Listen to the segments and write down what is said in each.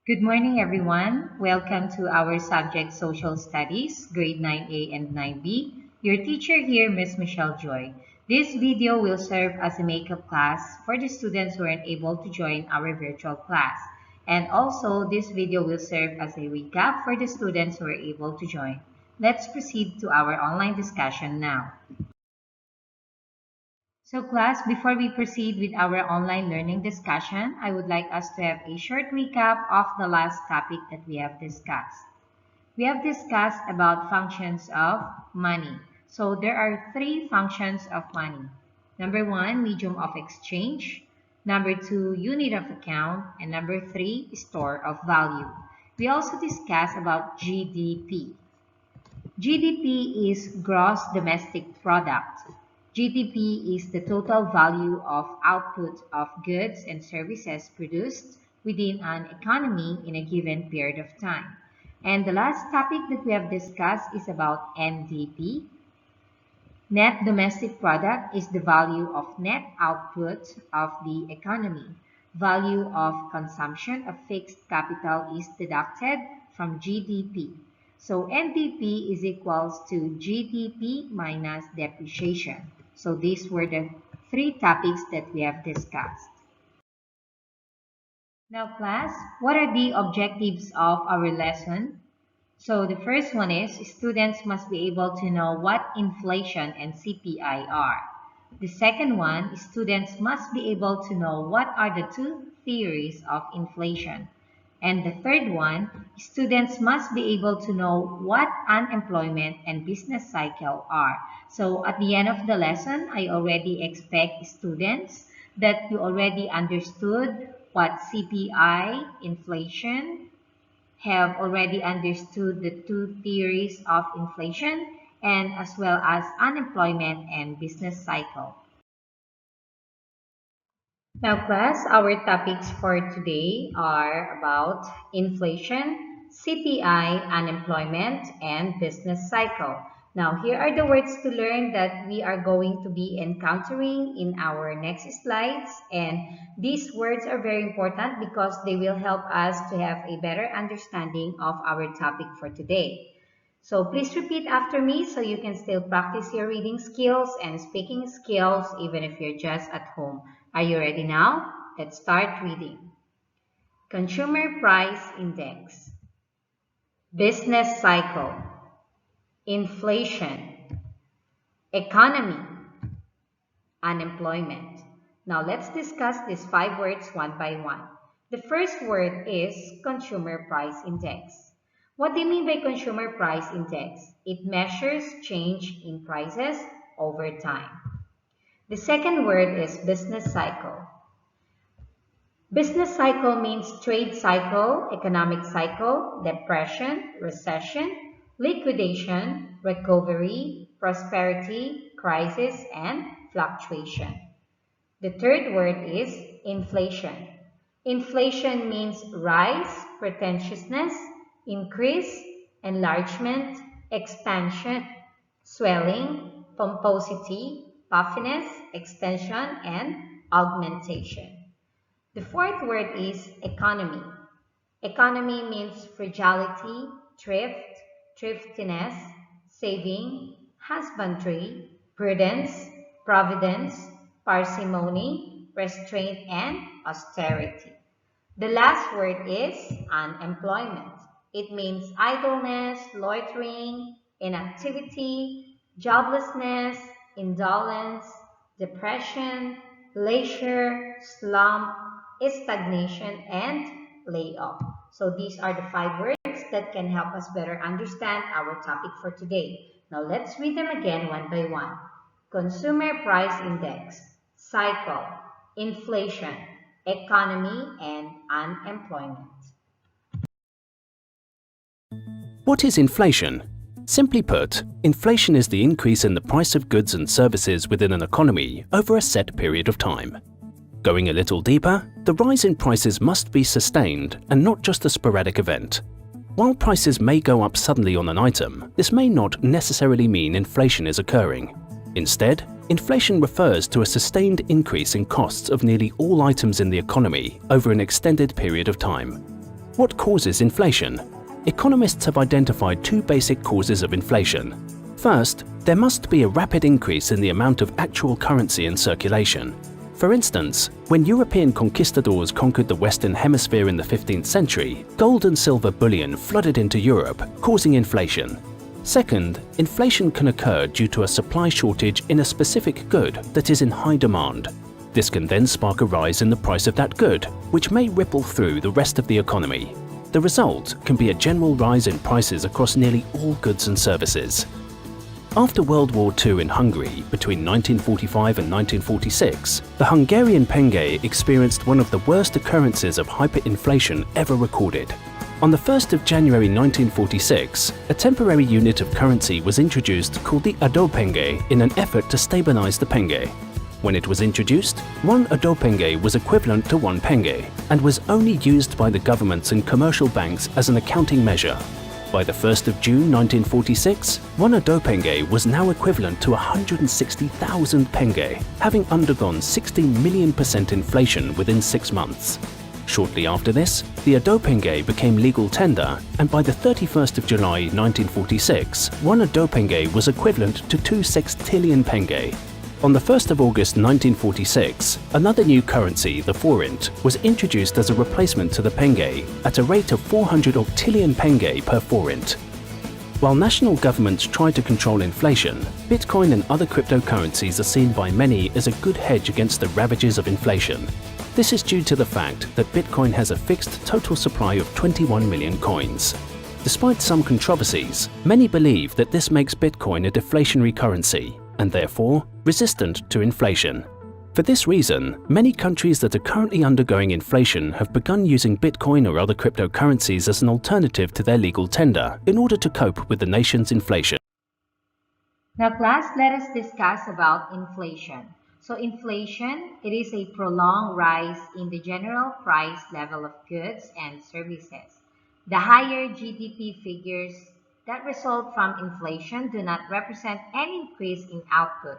Good morning, everyone. Welcome to our subject Social Studies, grade 9A and 9B. Your teacher here, Ms. Michelle Joy. This video will serve as a makeup class for the students who aren't able to join our virtual class. And also, this video will serve as a recap for the students who are able to join. Let's proceed to our online discussion now. So class, before we proceed with our online learning discussion, I would like us to have a short recap of the last topic that we have discussed. We have discussed about functions of money. So there are three functions of money. Number one, medium of exchange. Number two, unit of account. And number three, store of value. We also discussed about GDP. GDP is gross domestic product. GDP is the total value of output of goods and services produced within an economy in a given period of time. And the last topic that we have discussed is about NDP. Net domestic product is the value of net output of the economy. Value of consumption of fixed capital is deducted from GDP. So NDP is equals to GDP minus depreciation. So these were the three topics that we have discussed. Now class, what are the objectives of our lesson? So the first one is students must be able to know what inflation and CPI are. The second one, students must be able to know what are the two theories of inflation. And the third one, students must be able to know what unemployment and business cycle are. So at the end of the lesson, I already expect students that you already understood what CPI, inflation, have already understood the two theories of inflation and as well as unemployment and business cycle. Now class, our topics for today are about inflation, CPI, unemployment, and business cycle. Now here are the words to learn that we are going to be encountering in our next slides, and these words are very important because they will help us to have a better understanding of our topic for today. So please repeat after me so you can still practice your reading skills and speaking skills even if you're just at home. Are you ready now? Let's start reading. Consumer Price Index, business cycle, inflation, economy, unemployment. Now let's discuss these 5 words one by one. The first word is Consumer Price Index. What do you mean by Consumer Price Index? It measures change in prices over time. The second word is business cycle. Business cycle means trade cycle, economic cycle, depression, recession, liquidation, recovery, prosperity, crisis, and fluctuation. The third word is inflation. Inflation means rise, pretentiousness, increase, enlargement, expansion, swelling, pomposity, puffiness, extension, and augmentation. The fourth word is economy. Economy means fragility, thrift, thriftiness, saving, husbandry, prudence, providence, parsimony, restraint, and austerity. The last word is unemployment. It means idleness, loitering, inactivity, joblessness, indolence, depression, leisure, slump, stagnation, and layoff. So these are the 5 words that can help us better understand our topic for today. Now let's read them again one by one. Consumer Price Index, cycle, inflation, economy, and unemployment. What is inflation? Simply put, inflation is the increase in the price of goods and services within an economy over a set period of time. Going a little deeper, the rise in prices must be sustained and not just a sporadic event. While prices may go up suddenly on an item, this may not necessarily mean inflation is occurring. Instead, inflation refers to a sustained increase in costs of nearly all items in the economy over an extended period of time. What causes inflation? Economists have identified two basic causes of inflation. First, there must be a rapid increase in the amount of actual currency in circulation. For instance, when European conquistadors conquered the Western Hemisphere in the 15th century, gold and silver bullion flooded into Europe, causing inflation. Second, inflation can occur due to a supply shortage in a specific good that is in high demand. This can then spark a rise in the price of that good, which may ripple through the rest of the economy. The result can be a general rise in prices across nearly all goods and services. After World War II in Hungary between 1945 and 1946, the Hungarian penge experienced one of the worst occurrences of hyperinflation ever recorded. On the 1st of January 1946, a temporary unit of currency was introduced called the adópenge in an effort to stabilize the penge. When it was introduced, one adópenge was equivalent to one penge and was only used by the governments and commercial banks as an accounting measure. By the 1st of June 1946, one adópenge was now equivalent to 160,000 penge, having undergone 16 million% inflation within 6 months. Shortly after this, the adópenge became legal tender, and by the 31st of July 1946, one adópenge was equivalent to 2 sextillion penge. On the 1st of August 1946, another new currency, the forint, was introduced as a replacement to the penge at a rate of 400 octillion penge per forint. While national governments try to control inflation, Bitcoin and other cryptocurrencies are seen by many as a good hedge against the ravages of inflation. This is due to the fact that Bitcoin has a fixed total supply of 21 million coins. Despite some controversies, many believe that this makes Bitcoin a deflationary currency and therefore resistant to inflation. For this reason, many countries that are currently undergoing inflation have begun using Bitcoin or other cryptocurrencies as an alternative to their legal tender in order to cope with the nation's inflation. Now class, let us discuss about inflation. So inflation, it is a prolonged rise in the general price level of goods and services. The higher GDP figures that result from inflation do not represent any increase in output.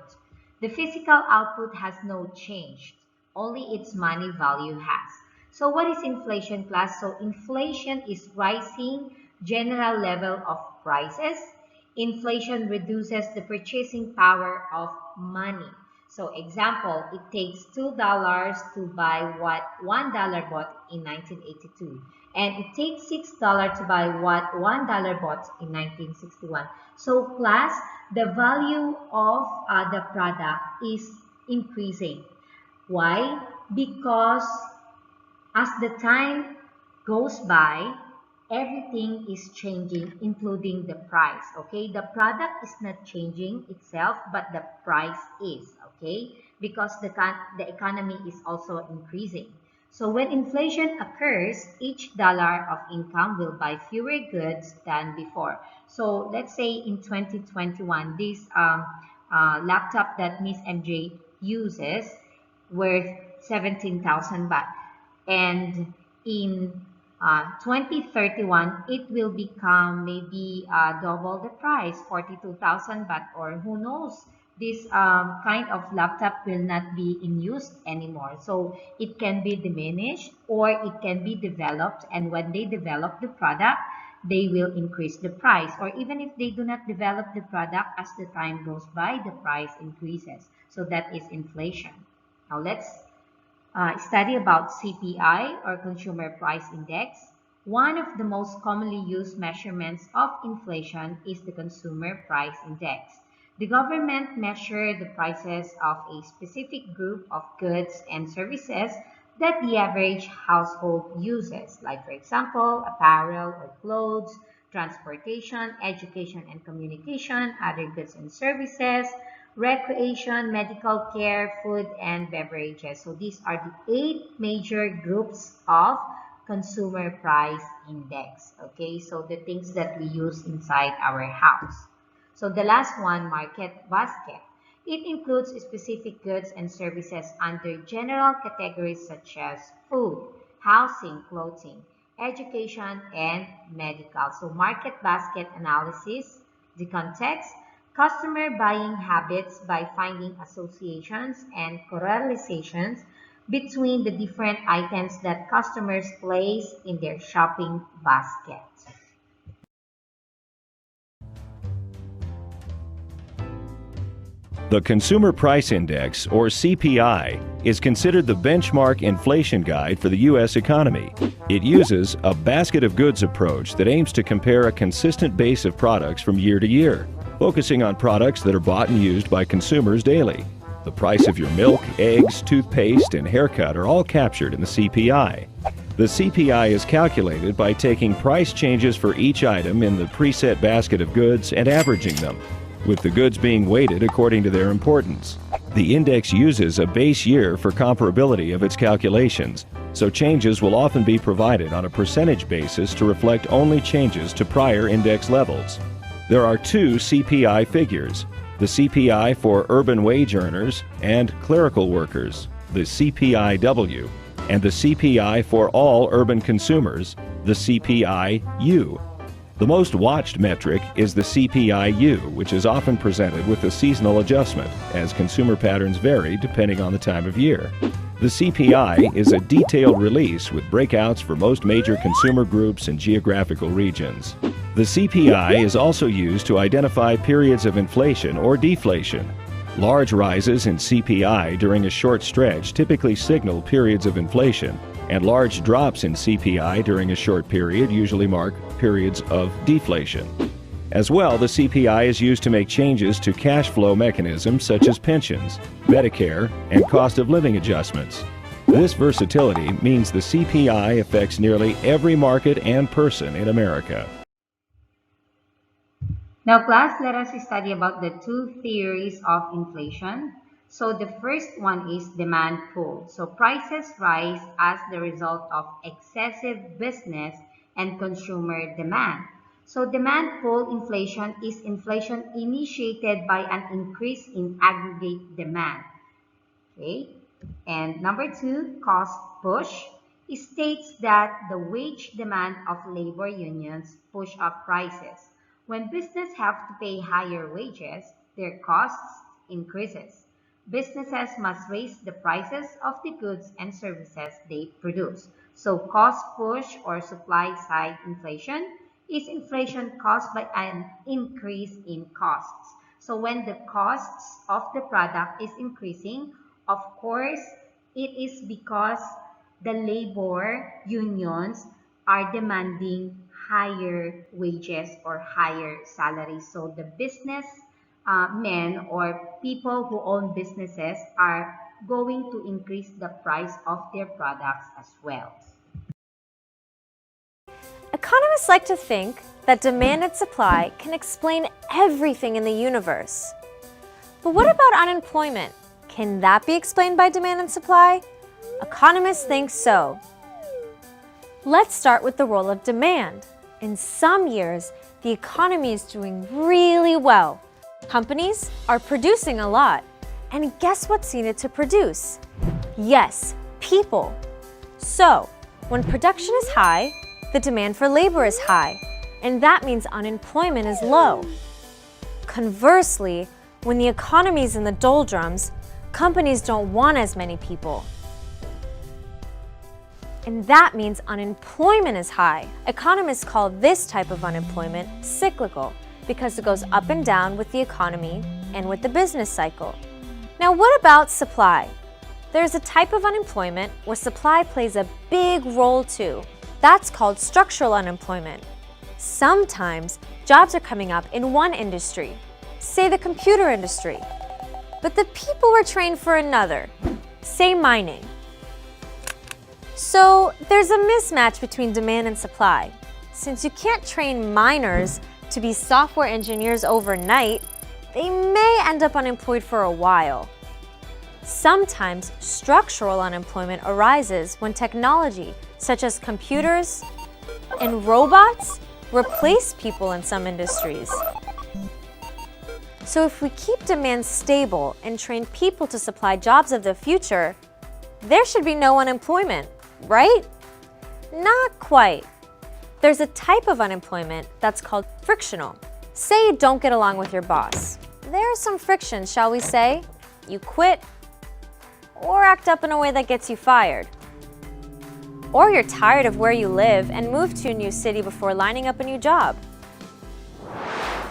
The physical output has no change, only its money value has. So what is inflation, class? So inflation is rising general level of prices. Inflation reduces the purchasing power of money. So example, it takes $2 to buy what $1 bought in 1982. And it takes $6 to buy what $1 bought in 1961. So class, the value of the product is increasing. Why? Because as the time goes by, everything is changing, including the price. Okay, the product is not changing itself, but the price is. Okay, because the economy is also increasing. So when inflation occurs, each dollar of income will buy fewer goods than before. So let's say in 2021, this laptop that Miss MJ uses worth 17,000 baht. And in 2031, it will become maybe double the price, 42,000 baht, or who knows, this kind of laptop will not be in use anymore. So it can be diminished or it can be developed, and when they develop the product, they will increase the price. Or even if they do not develop the product, as the time goes by, the price increases. So that is inflation. Now let's study about CPI, or Consumer Price Index. One of the most commonly used measurements of inflation is the Consumer Price Index. The government measures the prices of a specific group of goods and services that the average household uses, like for example, apparel or clothes, transportation, education and communication, other goods and services, recreation, medical care, food, and beverages. So these are the 8 major groups of consumer price index. Okay, so the things that we use inside our house. So the last one, market basket. It includes specific goods and services under general categories such as food, housing, clothing, education, and medical. So market basket analysis, the context, customer buying habits by finding associations and correlations between the different items that customers place in their shopping basket. The Consumer Price Index, or CPI, is considered the benchmark inflation guide for the U.S. economy. It uses a basket of goods approach that aims to compare a consistent base of products from year to year, focusing on products that are bought and used by consumers daily. The price of your milk, eggs, toothpaste, and haircut are all captured in the CPI. The CPI is calculated by taking price changes for each item in the preset basket of goods and averaging them, with the goods being weighted according to their importance. The index uses a base year for comparability of its calculations, so changes will often be provided on a percentage basis to reflect only changes to prior index levels. There are two CPI figures, the CPI for urban wage earners and clerical workers, the CPIW, and the CPI for all urban consumers, the CPI-U. The most watched metric is the CPI-U, which is often presented with a seasonal adjustment, as consumer patterns vary depending on the time of year. The CPI is a detailed release with breakouts for most major consumer groups and geographical regions. The CPI is also used to identify periods of inflation or deflation. Large rises in CPI during a short stretch typically signal periods of inflation, and large drops in CPI during a short period usually mark periods of deflation. As well, the CPI is used to make changes to cash flow mechanisms such as pensions, Medicare, and cost of living adjustments. This versatility means the CPI affects nearly every market and person in America. Now, class, let us study about the two theories of inflation. So the first one is demand pull. So prices rise as the result of excessive business and consumer demand. So demand pull inflation is inflation initiated by an increase in aggregate demand. Okay? And number two, cost push. It states that the wage demand of labor unions push up prices. When businesses have to pay higher wages, their costs increases. Businesses must raise the prices of the goods and services they produce. So cost push or supply side inflation is inflation caused by an increase in costs. So when the costs of the product is increasing, of course, it is because the labor unions are demanding higher wages or higher salaries. So the business men or people who own businesses are going to increase the price of their products as well. Economists like to think that demand and supply can explain everything in the universe. But what about unemployment? Can that be explained by demand and supply? Economists think so. Let's start with the role of demand. In some years, the economy is doing really well. Companies are producing a lot. And guess what's needed to produce? Yes, people. So, when production is high, the demand for labor is high, and that means unemployment is low. Conversely, when the economy is in the doldrums, companies don't want as many people. And that means unemployment is high. Economists call this type of unemployment cyclical because it goes up and down with the economy and with the business cycle. Now, what about supply? There's a type of unemployment where supply plays a big role too. That's called structural unemployment. Sometimes jobs are coming up in one industry, say the computer industry, but the people were trained for another, say mining. So there's a mismatch between demand and supply. Since you can't train miners to be software engineers overnight, they may end up unemployed for a while. Sometimes structural unemployment arises when technology, such as computers and robots, replace people in some industries. So if we keep demand stable and train people to supply jobs of the future, there should be no unemployment, right? Not quite. There's a type of unemployment that's called frictional. Say you don't get along with your boss. There's some friction, shall we say? You quit, or act up in a way that gets you fired. Or you're tired of where you live and move to a new city before lining up a new job.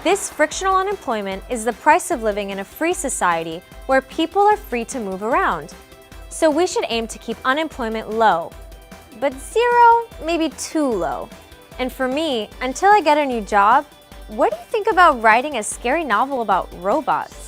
This frictional unemployment is the price of living in a free society where people are free to move around. So we should aim to keep unemployment low, but zero, maybe too low. And for me, until I get a new job, what do you think about writing a scary novel about robots?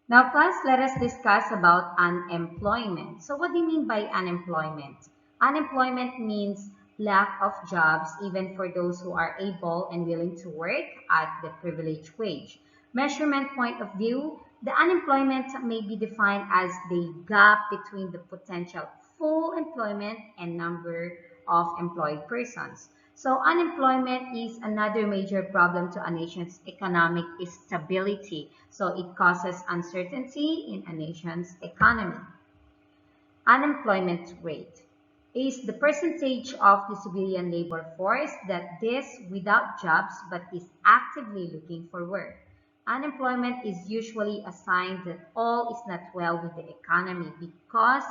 Now, class, let us discuss about unemployment. So, what do you mean by unemployment? Unemployment means lack of jobs, even for those who are able and willing to work at the privileged wage. Measurement point of view, the unemployment may be defined as the gap between the potential full employment and number of employed persons. So unemployment is another major problem to a nation's economic stability. So it causes uncertainty in a nation's economy. Unemployment rate is the percentage of the civilian labor force that is without jobs but is actively looking for work. Unemployment is usually a sign that all is not well with the economy because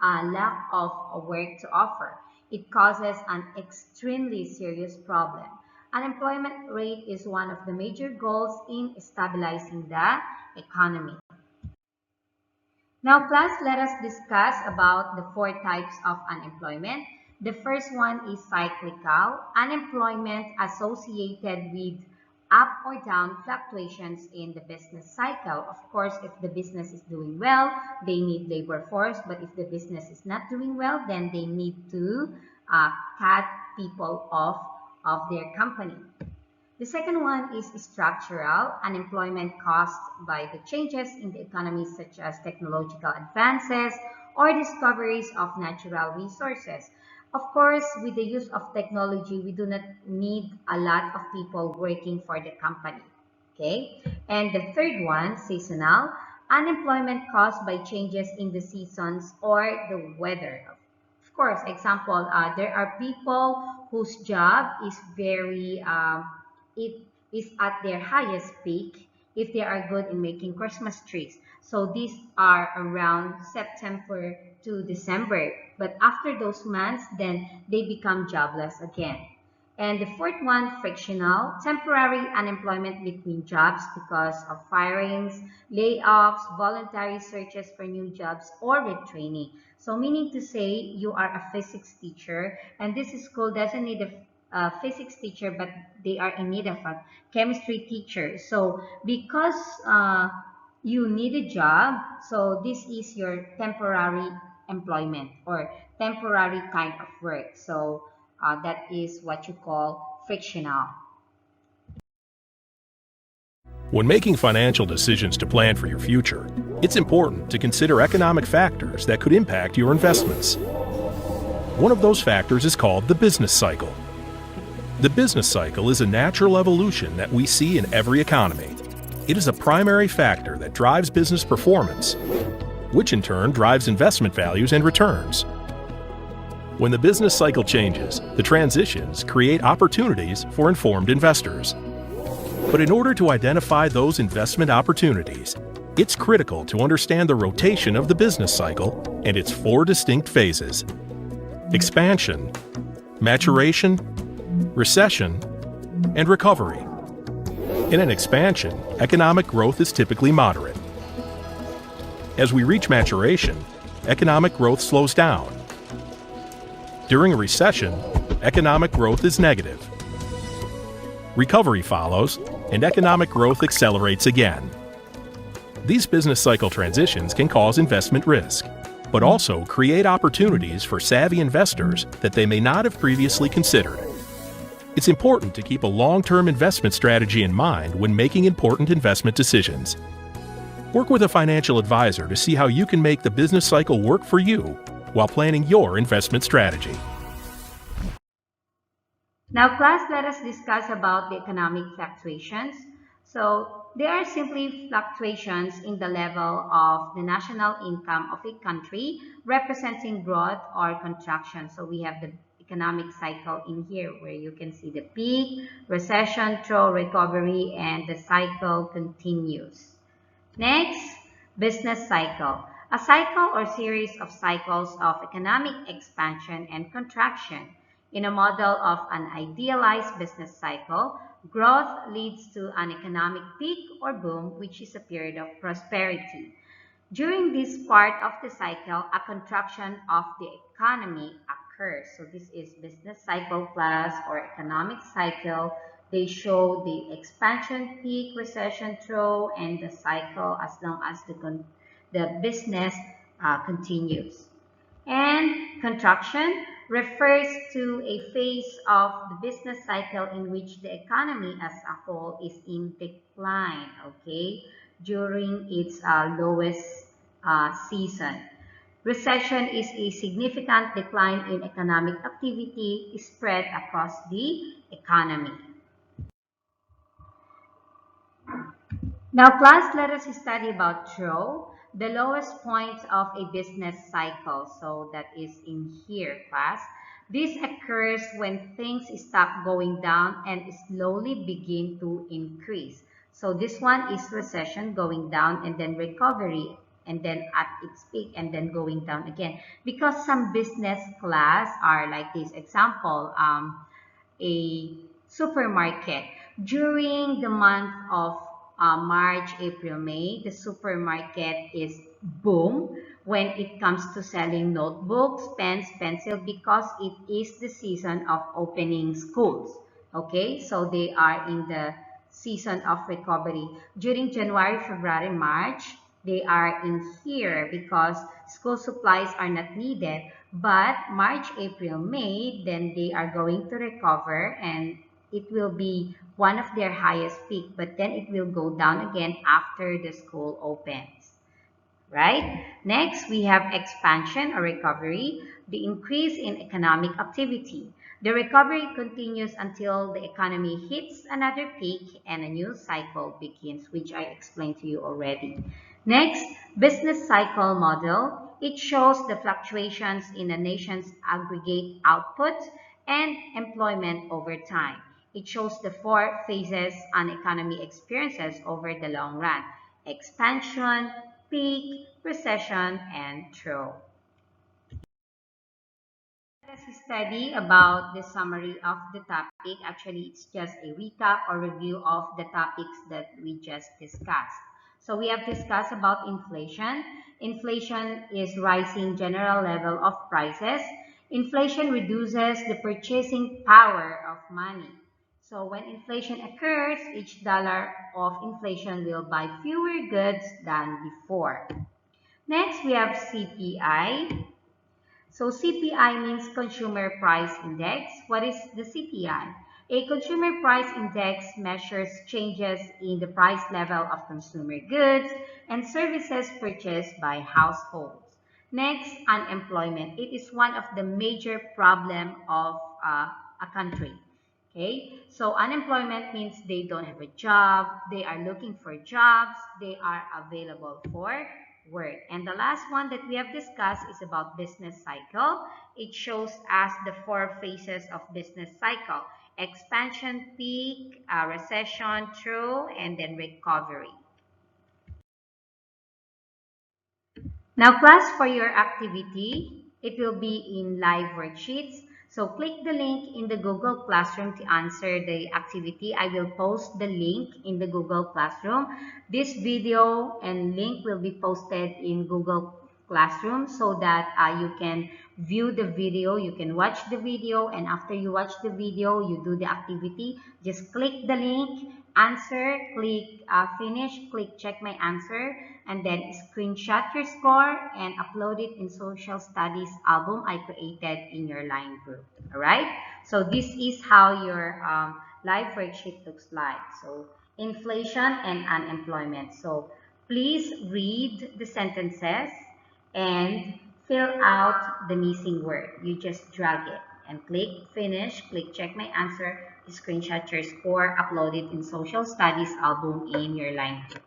lack of a work to offer. It causes an extremely serious problem. Unemployment rate is one of the major goals in stabilizing the economy. Now, class, let us discuss about the four types of unemployment. The first one is cyclical, unemployment associated with up or down fluctuations in the business cycle. Of course, if the business is doing well, they need labor force, but if the business is not doing well, then they need to cut people off of their company. The second one is structural, unemployment caused by the changes in the economy such as technological advances or discoveries of natural resources. Of course, with the use of technology, we do not need a lot of people working for the company. Okay? And the third one, seasonal, unemployment caused by changes in the seasons or the weather. Of course, example, there are people whose job is it is at their highest peak if they are good in making Christmas trees. So these are around September to December. But after those months, then they become jobless again. And the fourth one, frictional, temporary unemployment between jobs because of firings, layoffs, voluntary searches for new jobs, or retraining. So meaning to say you are a physics teacher and this school doesn't need a physics teacher, but they are in need of a chemistry teacher. So because you need a job, so this is your temporary employment or temporary kind of work. So that is what you call frictional. When making financial decisions to plan for your future, it's important to consider economic factors that could impact your investments. One of those factors is called the business cycle. The business cycle is a natural evolution that we see in every economy. It is a primary factor that drives business performance, which in turn drives investment values and returns. When the business cycle changes, the transitions create opportunities for informed investors. But in order to identify those investment opportunities, it's critical to understand the rotation of the business cycle and its four distinct phases: expansion, maturation, recession, and recovery. In an expansion, economic growth is typically moderate. As we reach maturation, economic growth slows down. During a recession, economic growth is negative. Recovery follows, and economic growth accelerates again. These business cycle transitions can cause investment risk, but also create opportunities for savvy investors that they may not have previously considered. It's important to keep a long-term investment strategy in mind when making important investment decisions. Work with a financial advisor to see how you can make the business cycle work for you while planning your investment strategy. Now, class, let us discuss about the economic fluctuations. So, there are simply fluctuations in the level of the national income of a country representing growth or contraction. So, we have the economic cycle in here where you can see the peak, recession, trough, recovery, and the cycle continues. Next, business cycle. A cycle or series of cycles of economic expansion and contraction. In a model of an idealized business cycle, growth leads to an economic peak or boom, which is a period of prosperity. During this part of the cycle, a contraction of the economy occurs. So this is business cycle plus or economic cycle. They show the expansion peak, recession trough, and the cycle as long as the business continues. And contraction refers to a phase of the business cycle in which the economy as a whole is in decline, okay, during its lowest season. Recession is a significant decline in economic activity spread across the economy. Now, class, let us study about trough, the lowest point of a business cycle. So that is in here, class. This occurs when things stop going down and slowly begin to increase. So this one is recession going down and then recovery and then at its peak and then going down again. Because some business class are like this. Example, a supermarket. During the month of March, April, May, the supermarket is boom when it comes to selling notebooks, pens, pencil because it is the season of opening schools. Okay, so they are in the season of recovery. During January, February, March, they are in here because school supplies are not needed. But March, April, May, then they are going to recover and it will be one of their highest peak, but then it will go down again after the school opens. Right? Next, we have expansion or recovery, the increase in economic activity. The recovery continues until the economy hits another peak and a new cycle begins, which I explained to you already. Next, business cycle model. It shows the fluctuations in a nation's aggregate output and employment over time. It shows the four phases an economy experiences over the long run: expansion, peak, recession, and trough. Let us study about the summary of the topic. Actually, it's just a recap or review of the topics that we just discussed. So we have discussed about inflation. Inflation is rising general level of prices. Inflation reduces the purchasing power of money. So when inflation occurs, each dollar of inflation will buy fewer goods than before. Next, we have CPI. So CPI means Consumer Price Index. What is the CPI? A Consumer Price Index measures changes in the price level of consumer goods and services purchased by households. Next, unemployment. It is one of the major problem of a country. Okay, so unemployment means they don't have a job, they are looking for jobs, they are available for work. And the last one that we have discussed is about business cycle. It shows us the four phases of business cycle: expansion, peak, recession, trough, and then recovery. Now, class, for your activity, it will be in live worksheets. So click the link in the Google Classroom to answer the activity. I will post the link in the Google Classroom. This video and link will be posted in Google Classroom so that you can view the video, you can watch the video, and after you watch the video, you do the activity. Just click the link, answer, click finish, click check my answer, and then screenshot your score and upload it in social studies album I created in your line group. All right, so this is how your live worksheet looks like. So inflation and unemployment. So please read the sentences and fill out the missing word. You just drag it and click finish, click check my answer, screenshot your score, upload it in social studies album in your line group.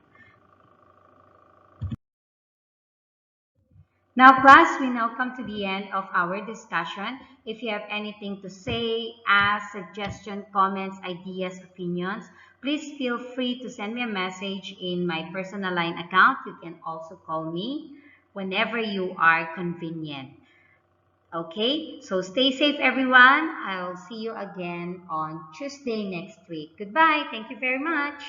Now, class, we now come to the end of our discussion. If you have anything to say, ask, suggestion, comments, ideas, opinions, please feel free to send me a message in my personal line account. You can also call me whenever you are convenient. Okay, so stay safe, everyone. I'll see you again on Tuesday next week. Goodbye. Thank you very much.